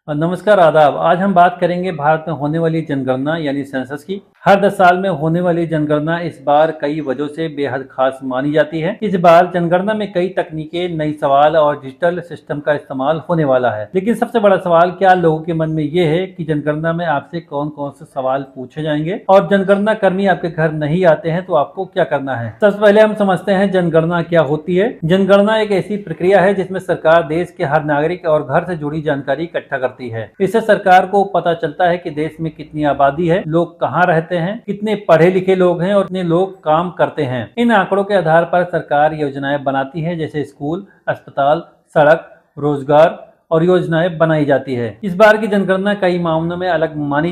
नमस्कार आदाब। आज हम बात करेंगे भारत में होने वाली जनगणना यानी सेंसस की। हर 10 साल में होने वाली जनगणना इस बार कई वजहों से बेहद खास मानी जाती है। इस बार जनगणना में कई तकनीकें, नई सवाल और डिजिटल सिस्टम का इस्तेमाल होने वाला है। लेकिन सबसे बड़ा सवाल क्या लोगों के मन में ये है कि जनगणना में आपसे कौन कौन से सवाल पूछे जाएंगे और जनगणना कर्मी आपके घर नहीं आते हैं तो आपको क्या करना है। सबसे पहले हम समझते हैं जनगणना क्या होती है। जनगणना एक ऐसी प्रक्रिया है जिसमें सरकार देश के हर नागरिक और घर से जुड़ी जानकारी इकट्ठा करती है। इससे सरकार को पता चलता है कि देश में कितनी आबादी है, लोग कहाँ रहते हैं, कितने पढ़े लिखे लोग हैं और कितने लोग काम करते हैं। इन आंकड़ों के आधार पर सरकार योजनाएं बनाती है, जैसे स्कूल, अस्पताल, सड़क, रोजगार और योजनाएं बनाई जाती है। इस बार की जनगणना कई मामलों में अलग मानी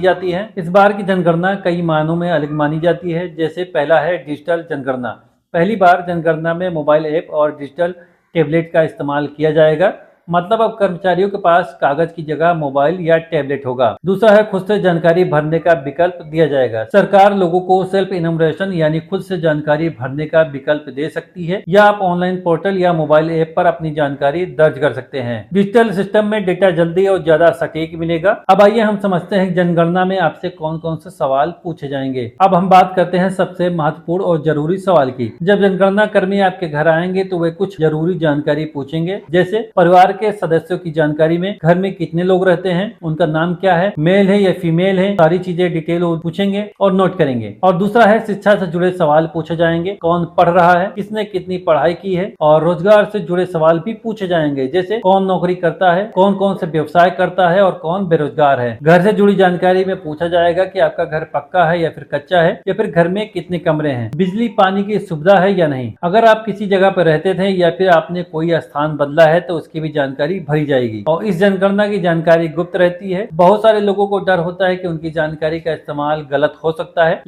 जाती है। जैसे पहला है डिजिटल जनगणना। पहली बार जनगणना में मोबाइल ऐप और डिजिटल टैबलेट का इस्तेमाल किया जाएगा। मतलब अब कर्मचारियों के पास कागज की जगह मोबाइल या टैबलेट होगा। दूसरा है खुद से जानकारी भरने का विकल्प दिया जाएगा। सरकार लोगों को सेल्फ इनमरेशन यानी खुद से जानकारी भरने का विकल्प दे सकती है, या आप ऑनलाइन पोर्टल या मोबाइल ऐप पर अपनी जानकारी दर्ज कर सकते हैं। डिजिटल सिस्टम में डेटा जल्दी और ज्यादा सटीक मिलेगा। अब आइए हम समझते हैं जनगणना में आपसे कौन कौन से सवाल पूछे जाएंगे। अब हम बात करते हैं सबसे महत्वपूर्ण और जरूरी सवाल की। जब जनगणना कर्मी आपके घर आएंगे तो वे कुछ जरूरी जानकारी पूछेंगे, जैसे परिवार के सदस्यों की जानकारी में घर में कितने लोग रहते हैं, उनका नाम क्या है, मेल है या फीमेल है, सारी चीजें डिटेल पूछेंगे और नोट करेंगे। और दूसरा है शिक्षा से जुड़े सवाल पूछे जाएंगे, कौन पढ़ रहा है, किसने कितनी पढ़ाई की है। और रोजगार से जुड़े सवाल भी पूछे जाएंगे, जैसे कौन नौकरी करता है, कौन कौन से व्यवसाय करता है और कौन बेरोजगार है। घर से जुड़ी जानकारी में पूछा जाएगा कि आपका घर पक्का है या फिर कच्चा है, या फिर घर में कितने कमरे हैं, बिजली पानी की सुविधा है या नहीं। अगर आप किसी जगह पर रहते थे या फिर आपने कोई स्थान बदला है तो उसकी भी जानकारी भरी जाएगी। और इस जनगणना की जानकारी गुप्त रहती है। बहुत सारे लोगों को डर होता है कि उनकी जानकारी का इस्तेमाल गलत हो सकता है,